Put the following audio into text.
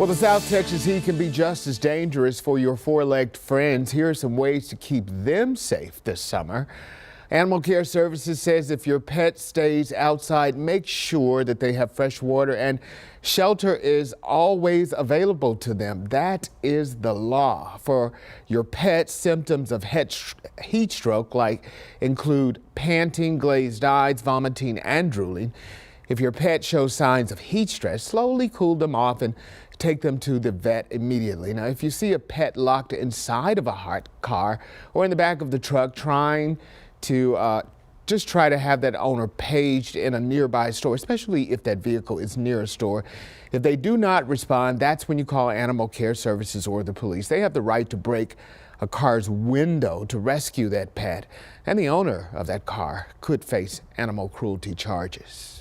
Well, the South Texas heat can be just as dangerous for your four-legged friends. Here are some ways to keep them safe this summer. Animal Care Services says if your pet stays outside, make sure that they have fresh water and shelter is always available to them. That is the law. For your pet, symptoms of heat stroke include panting, glazed eyes, vomiting, and drooling. If your pet shows signs of heat stress, slowly cool them off and take them to the vet immediately. Now, if you see a pet locked inside of a hot car or in the back of the truck trying to just try to have that owner paged in a nearby store, especially if that vehicle is near a store. If they do not respond, that's when you call Animal Care Services or the police. They have the right to break a car's window to rescue that pet, and the owner of that car could face animal cruelty charges.